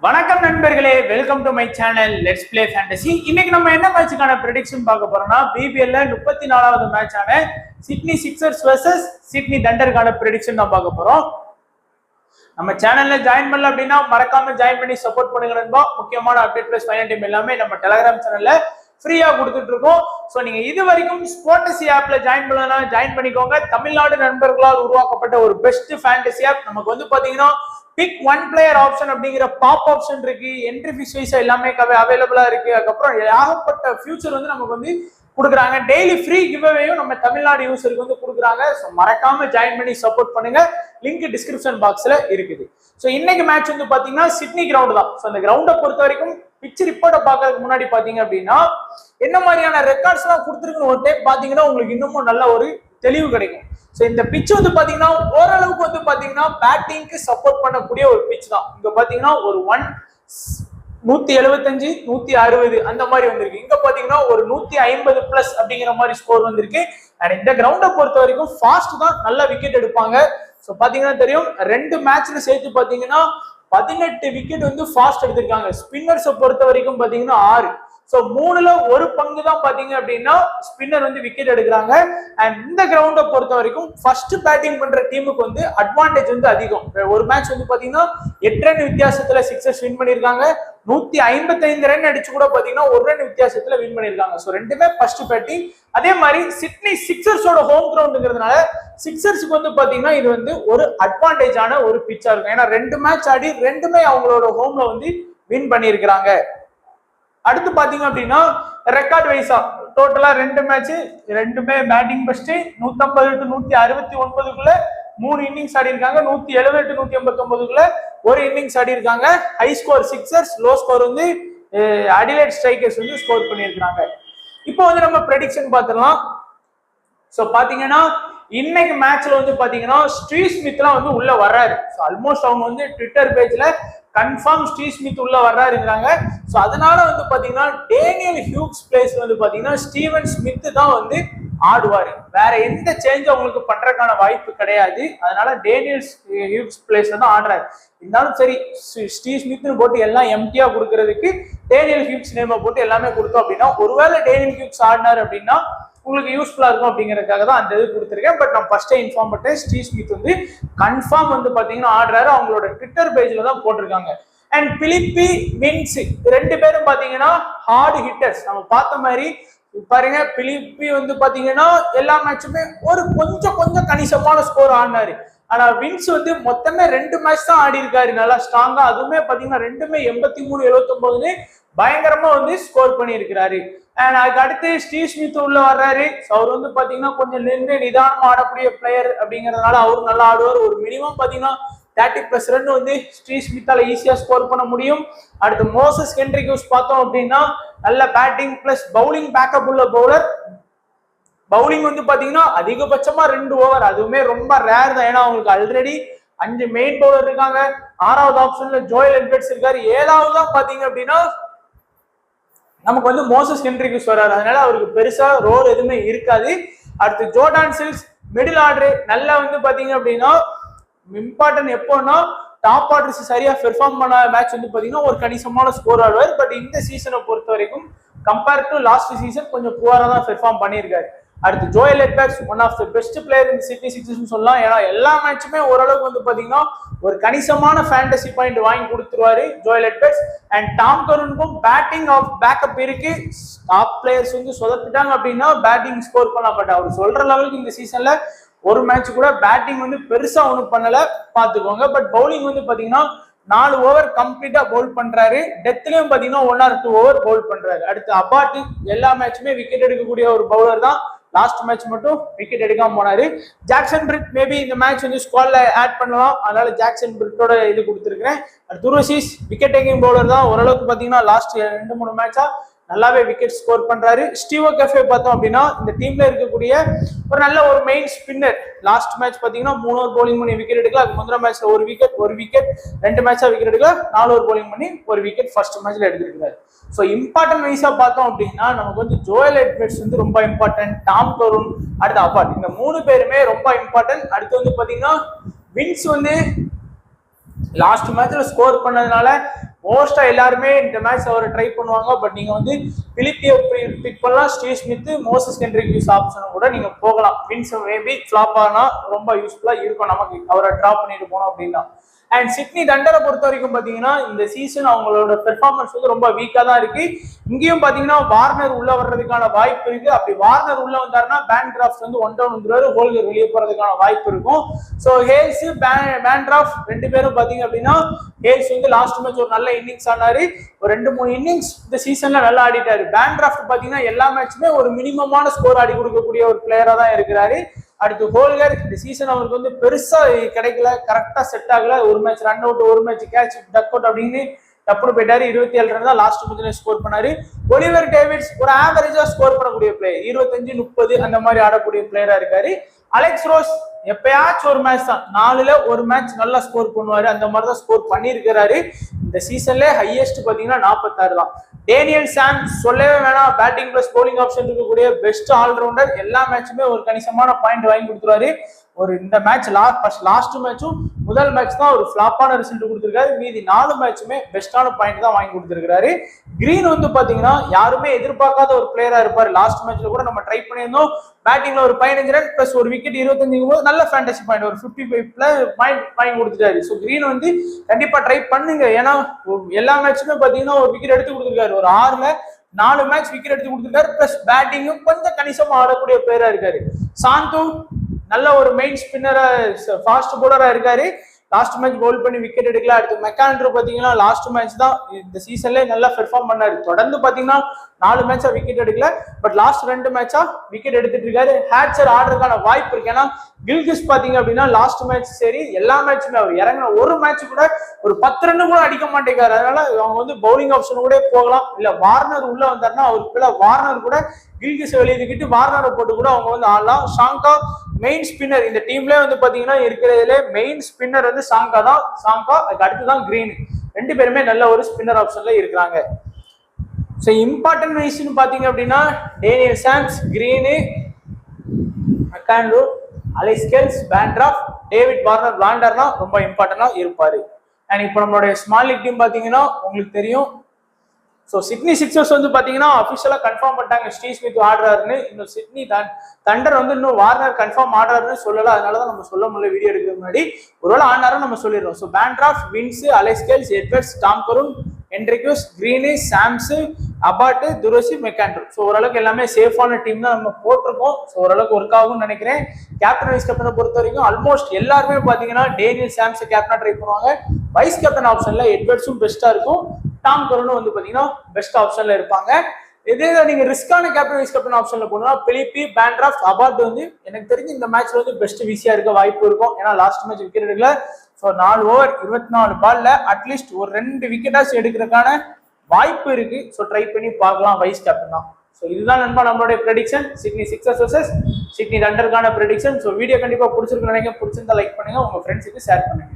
வணக்கம் நண்பர்களே, welcome to my channel let's play fantasy. இன்னைக்கு நம்ம என்ன மேட்சுக்கான ப்ரெடிக்ஷன் பார்க்க போறோம்னா, பிபிஎல்ல 34வது மேட்சான சிட்னி சிக்ஸர்ஸ் வெர்சஸ் சிட்னி தண்டருக்கான ப்ரெடிக்ஷன் தான் பார்க்க போறோம். நம்ம சேனல்ல ஜாயின் பண்ணல அப்படின்னா மறக்காம ஜாயின் பண்ணி சப்போர்ட் பண்ணுங்க நண்பா. முக்கியமான அப்டேட் பிளஸ் ஃபைனல் டீம் எல்லாமே நம்ம டெலிகிராம் சேனல்ல ஃப்ரீயா கொடுத்துட்டு இருக்கோம். ஸோ நீங்க இது வரைக்கும் ஸ்போர்டசி ஆப்ல ஜாயின் பண்ணலாம், ஜாயின் பண்ணிக்கோங்க. தமிழ்நாடு நண்பர்களால் உருவாக்கப்பட்ட ஒரு பெஸ்ட் ஃபேண்டசி ஆப். நமக்கு வந்து பாத்தீங்கன்னா பிக் ஒன் பிளேயர் ஆப்ஷன் அப்படிங்கிற பாப் ஆப்ஷன் இருக்கு, என்ட்ரி ஃபீஸ் வைஸ் எல்லாமே அவைலபிளா இருக்கு. அதுக்கப்புறம் ஏகப்பட்ட ஃபியூச்சர் வந்து நமக்கு வந்து கொடுக்குறாங்க. டெய்லி ஃப்ரீ கிவ்அவேயும் நம்ம தமிழ்நாடு யூசருக்கு வந்து கொடுக்குறாங்க. ஸோ மறக்காம ஜாயின் பண்ணி சப்போர்ட் பண்ணுங்க. லிங்க் டிஸ்கிரிப்ஷன் பாக்ஸ்ல இருக்குது. ஸோ இன்னைக்கு மேட்ச் வந்து பாத்தீங்கன்னா சிட்னி கிரவுண்ட் தான். ஸோ அந்த கிரவுண்டை பொறுத்த வரைக்கும் பிச் ரிப்போர்ட்டை பார்க்கறதுக்கு முன்னாடி பாத்தீங்க அப்படின்னா என்ன மாதிரியான ரெக்கார்ட்ஸ் எல்லாம் கொடுத்துருக்குன்னு ஒரு டைம் பாத்தீங்கன்னா உங்களுக்கு இன்னமும் நல்ல ஒரு தெளிவு கிடைக்கும். ஸோ இந்த பிச் வந்து பாத்தீங்கன்னா ஓரளவுக்கு வந்து பாத்தீங்கன்னா பேட்டிங்க்கு சப்போர்ட் பண்ணக்கூடிய ஒரு பிச் தான். இங்க பாத்தீங்கன்னா ஒரு 175 160 அந்த மாதிரி வந்திருக்கு. இங்க பாத்தீங்கன்னா ஒரு 150 பிளஸ் அப்படிங்கிற மாதிரி ஸ்கோர் வந்திருக்கு. அண்ட் இந்த கிரவுண்டை பொறுத்த வரைக்கும் ஃபாஸ்ட் தான், நல்ல விக்கெட் எடுப்பாங்க. ஸோ பாத்தீங்கன்னா தெரியும், 2 மேட்ச்ல சேர்த்து பாத்தீங்கன்னா 18 விக்கெட் வந்து ஃபாஸ்ட் எடுத்திருக்காங்க. ஸ்பின்னர்ஸை பொறுத்த வரைக்கும் பாத்தீங்கன்னா 6. ஸோ 3ல ஒரு பங்கு தான் பாத்தீங்க அப்படின்னா ஸ்பின்னர் வந்து விக்கெட் எடுக்கிறாங்க. அண்ட் இந்த கிரவுண்டை பொறுத்த வரைக்கும் ஃபர்ஸ்ட் பேட்டிங் பண்ற டீமுக்கு வந்து அட்வான்டேஜ் வந்து அதிகம். ஒரு மேட்ச் வந்து பாத்தீங்கன்னா 8 ரன் வித்தியாசத்துல சிக்ஸர்ஸ் வின் பண்ணிருக்காங்க. 155 ரன் அடிச்சு கூட பாத்தீங்கன்னா 1 ரன் வித்தியாசத்துல வின் பண்ணிருக்காங்க. ஸோ ரெண்டுமே ஃபர்ஸ்ட் பேட்டிங். அதே மாதிரி சிட்னி சிக்ஸர்ஸோட ஹோம் கிரவுண்டுங்கிறதுனால சிக்ஸர்ஸுக்கு வந்து பாத்தீங்கன்னா இது வந்து ஒரு அட்வான்டேஜான ஒரு பிச்சா இருக்கும். ஏன்னா 2 மேட்ச் ஆடி 2மே அவங்களோட ஹோம்ல வந்து வின் பண்ணியிருக்கிறாங்க. அடுத்து பாத்தீங்க அப்படின்னா ரெக்கார்ட் வைஸா டோட்டலா 2 மேட்ச் 2மே பேட்டிங் ஃபர்ஸ்ட் 150 to 169க்குள்ள 3 இன்னிங்ஸ் ஆடி இருக்காங்க. 170 to 189க்குள்ள ஒரு இன்னிங்ஸ் ஆடி இருக்காங்க. High score sixers, low score வந்து அடிலைட் ஸ்ட்ரைக்கர்ஸ் வந்து ஸ்கோர் பண்ணியிருக்காங்க. இப்போ வந்து நம்ம ப்ரெடிக்ஷன் பார்த்துடலாம். ஸோ பாத்தீங்கன்னா இன்னைக்கு மேட்ச்ல வந்து பாத்தீங்கன்னா ஸ்டீவ் ஸ்மித்லாம் வந்து உள்ள வர்றாரு. ஸோ ஆல்மோஸ்ட் அவங்க வந்து ட்விட்டர் பேஜ்ல கன்ஃபார்ம் ஸ்டீவ் ஸ்மித் உள்ள வர்றாருங்கிறாங்க. ஸோ அதனால வந்து பாத்தீங்கன்னா டேனியல் ஹியூக்ஸ் பிளேஸ் வந்து பாத்தீங்கன்னா ஸ்டீவன் ஸ்மித் தான் வந்து ஆடுவாரு. வேற எந்த சேஞ்ச் அவங்களுக்கு பண்றதுக்கான வாய்ப்பு கிடையாது. அதனால டேனியல் ஹியூக்ஸ் பிளேஸ்ல தான் ஆடுறாரு. இருந்தாலும் சரி, ஸ்டீவ் ஸ்மித்னு போட்டு எல்லாம் எம்டியா கொடுக்கறதுக்கு டேனியல் ஹியூக்ஸ் நேமை போட்டு எல்லாமே கொடுத்தோம் அப்படின்னா, ஒருவேளை டேனியல் ஹியூக்ஸ் ஆடினார் அப்படின்னா உங்களுக்கு யூஸ்ஃபுல்லா இருக்கும் அப்படிங்கறதுக்காக தான் அந்த இது கொடுத்துருக்கேன். பட் நான் ஃபர்ஸ்டே இன்ஃபார்ம் பண்ணிட்டேன், ஸ்டீவ் ஸ்மித் வந்து கன்ஃபார்ம் வந்து பாத்தீங்கன்னா ஆடுறாரு. அவங்களோட ட்விட்டர் பேஜ்ல தான் போட்டிருக்காங்க. அண்ட் பிலிப்பி வின்ஸ் 2 பேரும் பாத்தீங்கன்னா ஹார்ட் ஹிட்டர்ஸ். நம்ம பார்த்த மாதிரி பாருங்க, பிலிப்பி வந்து பாத்தீங்கன்னா எல்லா மேட்சுமே ஒரு கொஞ்சம் கணிசமான ஸ்கோர் ஆடினாரு. ஆனா வின்ஸ் வந்து மொத்தமே 2 மேட்ச் தான் ஆடி இருக்காரு நல்லா ஸ்ட்ராங்கா. அதுவுமே பாத்தீங்கன்னா 2மே 83 79 பயங்கரமா வந்து ஸ்கோர் பண்ணி இருக்கிறாரு. அண்ட் அதுக்கு அடுத்து ஸ்டீவ் ஸ்மித் உள்ள வர்றாரு. அவர் வந்து பாத்தீங்கன்னா கொஞ்சம் நின்று நிதானமா ஆடக்கூடிய பிளேயர் அப்படிங்கறதுனால அவரும் நல்லா ஆடுவார். ஒரு மினிமம் பாத்தீங்கன்னா 30+ ரன் வந்து ஸ்டீவ் ஸ்மித்தால ஈஸியா ஸ்கோர் பண்ண முடியும். அடுத்து மோசஸ் ஹென்ரிக்ஸ் பார்த்தோம் அப்படின்னா நல்ல பேட்டிங் பிளஸ் பவுலிங் பேக்கப் உள்ள பவுலர். பவுலிங் வந்து பாத்தீங்கன்னா அதிகபட்சமா 2 ஓவர், அதுவுமே ரொம்ப ரேர் தான். ஏன்னா அவங்களுக்கு ஆல்ரெடி 5 மெயின் பவுலர் இருக்காங்க. 6வது ஆப்ஷன்ல ஜோயல் எட்வர்ட்ஸ் இருக்காரு. 7வது தான் பாத்தீங்க அப்படின்னா நமக்கு வந்து மோசஸ் ஹென்ரிக்ஸ் வராரு. அதனால அவருக்கு பெருசா ரோல் எதுவுமே இருக்காது. அடுத்து ஜோர்டான் சில்ஸ் மிடில் ஆர்டர் நல்லா வந்து பாத்தீங்க அப்படின்னா இம்பார்ட்டன்ட் எப்போன்னா டாப் ஆர்டர்ஸ் சரியா பெர்ஃபார்ம் பண்ண மேட்ச் வந்து பாத்தீங்கன்னா ஒரு கணிசமான ஸ்கோர் ஆடுவார். பட் இந்த சீசனை பொறுத்த வரைக்கும் கம்பேர் டு லாஸ்ட் சீசன் கொஞ்சம் புவரா தான் பெர்ஃபார்ம் பண்ணியிருக்காரு. அடுத்து Joel Edwards one of the best player இந்த சிட்னி சிக்ஸர்ஸ் சொல்லலாம். ஏன்னா எல்லா மேட்சுமே ஓரளவுக்கு வந்து பாத்தீங்கன்னா ஒரு கணிசமான ஃபேண்டசி பாயிண்ட் வாங்கி கொடுத்துருவாரு ஜோயல் எட்வர்ட்ஸ். அண்ட் டாம் கருனுக்கும் பேட்டிங் ஆஃப் பேக்கப் இருக்கு. டாப் பிளேயர்ஸ் வந்து சொதப்பிட்டாங்க அப்படின்னா பேட்டிங் ஸ்கோர் பண்ணலாம். பட் அவர் சொல்ற லெவலுக்கு இந்த சீசன்ல ஒரு மேட்ச் கூட பேட்டிங் வந்து பெருசா ஒன்றும் பண்ணல, பாத்துக்கோங்க. பட் பவுலிங் வந்து பாத்தீங்கன்னா 4 ஓவர் கம்ப்ளீட்டா பவுல் பண்றாரு. டெத்லயும் பாத்தீங்கன்னா 1 or 2 ஓவர் பவுல் பண்றாரு. அடுத்து அபார்ட் எல்லா மேட்சுமே விக்கெட் எடுக்கக்கூடிய ஒரு பவுலர் தான். லாஸ்ட் மேட்ச் மட்டும் விக்கெட் எடுக்காம போனாரு. ஜாக்சன் பிரிட் மேபி இந்த மேட்ச் வந்து ஸ்குவாட்ல ஆட் பண்ணலாம். அதனால ஜாக்சன் பிரிட்டோட இது கொடுத்துருக்கேன். துருசிஸ் விக்கெட் டேக்கிங் பவுலர் தான். ஓரளவுக்கு பாத்தீங்கன்னா லாஸ்ட் 2-3 மேட்சா நல்லாவே விக்கெட் ஸ்கோர் பண்றாரு. ஸ்டீவோ கெஃபே பார்த்தோம் அப்படின்னா இந்த டீம்ல இருக்கக்கூடிய ஒரு நல்ல ஒரு மெயின் ஸ்பின்னர். லாஸ்ட் மேட்ச் பாத்தீங்கன்னா 3 ஓவர் பவுலிங் பண்ணி விக்கெட் எடுக்கல. அது முந்தின மேட்ச்ல ஒரு விக்கெட் 2 மேட்சா விக்கெட் எடுக்கல. 4 ஓவர் பவுலிங் பண்ணி ஒரு விக்கெட் ஃபர்ஸ்ட் மேட்ச்ல எடுத்திருக்காரு. ஸோ இம்பார்ட்டன்ட் வைஸா பார்த்தோம் அப்படின்னா நமக்கு வந்து ஜோயல் எட்வர்ட்ஸ் வந்து ரொம்ப இம்பார்ட்டன்ட், டாம் கருன், அடுத்து அபார்ட், இந்த 3 பேருமே ரொம்ப இம்பார்ட்டன்ட். அடுத்து வந்து பாத்தீங்கன்னா வின்ஸ் வந்து லாஸ்ட் மேட்ச்ல ஸ்கோர் பண்ணதுனால மோஸ்டா எல்லாருமே இந்த மேட்ச் அவரை ட்ரை பண்ணுவாங்க. பட் நீங்க வந்து பிலிப்பியை பிக் பண்ணலாம், Steve Smith, Moses Hendricks option கூட நீங்க போகலாம். வின்ஸ் மேபி ஃபிளாப் ஆனா ரொம்ப யூஸ்ஃபுல்லா இருக்கும் நமக்கு, அவரை டிராப் பண்ணிட்டு போனோம் அப்படின்னா. அண்ட் சிட்னி தண்டரை பொறுத்த வரைக்கும் பாத்தீங்கன்னா இந்த சீசன் அவங்களோட பெர்ஃபார்மன்ஸ் வந்து ரொம்ப வீக்கா தான் இருக்கு. இங்கேயும் பாத்தீங்கன்னா வார்னர் உள்ள வர்றதுக்கான வாய்ப்பு இருக்கு. அப்படி வார்னர் உள்ள வந்தாருன்னா பேண்ட்ராஃப்ட் வந்து ஒன் டவுன் வந்துருவாரு, ஹோல்கர் வெளியே போறதுக்கான வாய்ப்பு இருக்கும். ஸோ ஹேல்ஸ் பேண்ட்ராஃப்ட் ரெண்டு பேரும் பாத்தீங்க அப்படின்னா ஹேல்ஸ் வந்து லாஸ்ட் மேட்ச் ஒரு நல்ல இன்னிங்ஸ் ஆனாரு, ஒரு 2-3 இன்னிங்ஸ் இந்த சீசன்ல நல்லா ஆடிட்டாரு. பேண்ட்ராஃப்ட் பாத்தீங்கன்னா எல்லா மேட்சுமே ஒரு மினிமமான ஸ்கோர் ஆடி கொடுக்கக்கூடிய ஒரு பிளேயரா தான் இருக்கிறாரு. அடுத்து ஹோல்கர் இந்த சீசன் அவருக்கு வந்து பெருசா கிடைக்கல, கரெக்டா செட் ஆகல. ஒரு மேட்ச் ரன் அவுட், ஒரு மேட்ச் கேட்ச், டக் அவுட் அப்படின்னு டப்புனு போயிட்டாரு. 27 ரன் தான் லாஸ்ட் மேட்ச்ல ஸ்கோர் பண்ணாரு. ஒலிவர் டேவிட்ஸ் ஒரு ஆவரேஜா ஸ்கோர் பண்ணக்கூடிய பிளேயர், 25-30 அந்த மாதிரி ஆடக்கூடிய பிளேயரா இருக்காரு. அலெக்ஸ் ரோஸ் எப்பயாச்சும் ஒரு மேட்ச் தான், 4ல ஒரு மேட்ச் நல்லா ஸ்கோர் பண்ணுவாரு, அந்த மாதிரி தான் ஸ்கோர் பண்ணியிருக்கிறாரு. இந்த சீசன்ல ஹையஸ்ட் பாத்தீங்கன்னா 46 தான். டேனியல் சாம் சொல்லவே வேணாம், பேட்டிங் பிளஸ் போலிங் ஆப்ஷன் இருக்கக்கூடிய பெஸ்ட் ஆல்ரவுண்டர். எல்லா மேட்சுமே ஒரு கணிசமான பாயிண்ட் வாங்கி கொடுத்துருவாரு. ஒரு இந்த மேட்ச் லாஸ்ட் மேட்சும் முதல் மேட்ச் தான் ஒரு ஃபிளாப்பான ரிசல்ட் கொடுத்திருக்காரு. மீதி 4 மேட்சுமே பெஸ்டான பாயிண்ட் தான் வாங்கி கொடுத்திருக்காரு. கிரீன் வந்து பாத்தீங்கன்னா யாருமே எதிர்பார்க்காத ஒரு பிளேயரா இருப்பாரு. லாஸ்ட் மேட்ச்ல கூட நம்ம ட்ரை பண்ணியிருந்தோம். பேட்டிங்ல ஒரு 15 ரன் பிளஸ் ஒரு விக்கெட் 25 போது நல்ல ஃபேண்டசி பாயிண்ட் ஒரு 55 பாயிண்ட் வாங்கி கொடுத்துட்டாரு. ஸோ கிரீன் வந்து கண்டிப்பா ட்ரை பண்ணுங்க. ஏன்னா எல்லா மேட்சுமே பாத்தீங்கன்னா ஒரு விக்கெட் எடுத்து கொடுத்துருக்காரு. ஒரு 6ல 4 மேட்ச் விக்கெட் எடுத்து கொடுத்துருக்காரு. பிளஸ் பேட்டிங்கும் கொஞ்சம் கணிசமா ஆடக்கூடிய பிளேயரா இருக்காரு. சாந்து நல்ல ஒரு மெயின் ஸ்பின்னரா, ஃபாஸ்ட் போலரா இருக்காரு. லாஸ்ட் மேட்ச் பவுல் பண்ணி விக்கெட் எடுக்கல. அடுத்து மெக்கானிட்டர் பாத்தீங்கன்னா லாஸ்ட் மேட்ச் தான் இந்த சீசன்ல நல்லா பெர்ஃபார்ம் பண்ணாரு. தொடர்ந்து பாத்தீங்கன்னா 4 மேட்சா விக்கெட் எடுக்கல, பட் லாஸ்ட் 2 மேட்சா விக்கெட் எடுத்துட்டு இருக்காரு. ஹேட்சர் ஆடுறதுக்கான வாய்ப்பு இருக்கு. ஏன்னா கில்கிஸ் பாத்தீங்க அப்படின்னா லாஸ்ட் மேட்ச் சரி எல்லா மேட்சுமே அவர் இறங்கின ஒரு மேட்ச் கூட ஒரு 10 ரன் கூட அடிக்க மாட்டேங்காரு. அதனால அவங்க வந்து பவுலிங் ஆப்ஷன் கூட போகலாம். இல்ல வார்னர் உள்ள வந்தாருன்னா அவருக்கு வார்னர் கூட கில்கிஸ் வெளியிட்டு வார்னரை போட்டு கூட அவங்க வந்து ஆடலாம். ஷாங்கா மெயின் ஸ்பின்னர் இந்த டீம்ல வந்து பாத்தீங்கன்னா இருக்கிறதுல மெயின் ஸ்பின்னர் வந்து ஷாங்கா தான். ஷாங்கா அதுக்கு அடுத்துதான் கிரீன், 2 பேருமே நல்ல ஒரு ஸ்பின்னர் ஆப்ஷன்ல இருக்கிறாங்க. ஸோ இம்பார்ட்டன்ட் விஷயம் பாத்தீங்க அப்படின்னா Daniel Sams, Green, McAndrew, Alex Hales, Bancroft, David Warner, பிளாண்டர் தான் ரொம்ப இம்பார்ட்டன்டா இருப்பாரு. அண்ட் இப்போ நம்மளுடைய ஸ்மால் லீக் டீம் பாத்தீங்கன்னா உங்களுக்கு தெரியும். ஸோ சிட்னி சிக்ஸர்ஸ் வந்து பாத்தீங்கன்னா அபிஷியலா கன்ஃபார்ம் பண்ணிட்டாங்க ஸ்டீவ் ஸ்மித் ஆடுறாருன்னு. இன்னும் சிட்னி தண்டர் வந்து இன்னும் வார்னர் கன்ஃபார்ம் ஆடுறாருன்னு சொல்லல. அதனாலதான் நம்ம சொல்ல முடியல வீடியோ எடுக்கிறதுக்கு முன்னாடி. ஒருவேளை ஆனாரும் நம்ம சொல்லிடுறோம். So Bancroft, Vince, Alex Hales, Edwards, Tom Curran, Henriques, Green, Sams, Abbott, Dwarshuis, McAndrew. So ஓரளவுக்கு எல்லாமே சேஃபான டீம் தான் நம்ம போட்டிருக்கோம். ஸோ ஓரளவுக்கு ஒர்க் ஆகும்னு நினைக்கிறேன். கேப்டன் வைஸ் கேப்டனை பொறுத்த வரைக்கும் ஆல்மோஸ்ட் எல்லாருமே பாத்தீங்கன்னா டேனியல் சாம்ஸ் கேப்டனா ட்ரை பண்ணுவாங்க. வைஸ் கேப்டன் ஆப்ஷன்ல எட்வர்ட்ஸும் பெஸ்டா இருக்கும், டாம் கருனும் வந்து பாத்தீங்கன்னா பெஸ்ட் ஆப்ஷன்ல இருப்பாங்க. இதே நீங்க ரிஸ்கான கேப்டன் வைஸ் கேப்டன் ஆப்ஷன்ல போனா பிலிப்பி, பேண்ட்ராஃப்ட், அபாட் வந்து எனக்கு தெரிஞ்சு இந்த மேட்ச்ல வந்து பெஸ்ட் விசியா இருக்க வாய்ப்பு இருக்கும். ஏன்னா லாஸ்ட் மேட்ச் விக்கெட் எடுக்கல. ஸோ 4 ஓவர் 24 பால்ல அட்லீஸ்ட் ஒரு 2 விக்கெட்டாச்சும் எடுக்கிறதுக்கான வாய்ப்பு இருக்கு. ஸோ ட்ரை பண்ணி பார்க்கலாம் வைஸ் கேப்டன் தான். ஸோ இதுதான் நண்பா நம்மளுடைய prediction, Sydney Sixers versus Sydney தண்டருக்கான ப்ரெடிக்ஷன். ஸோ வீடியோ கண்டிப்பா பிடிச்சிருக்குன்னு நினைக்கிறேன். பிடிச்சிருந்தா லைக் பண்ணுங்க, உங்க ஃப்ரெண்ட்ஸுக்கு ஷேர் பண்ணுங்க.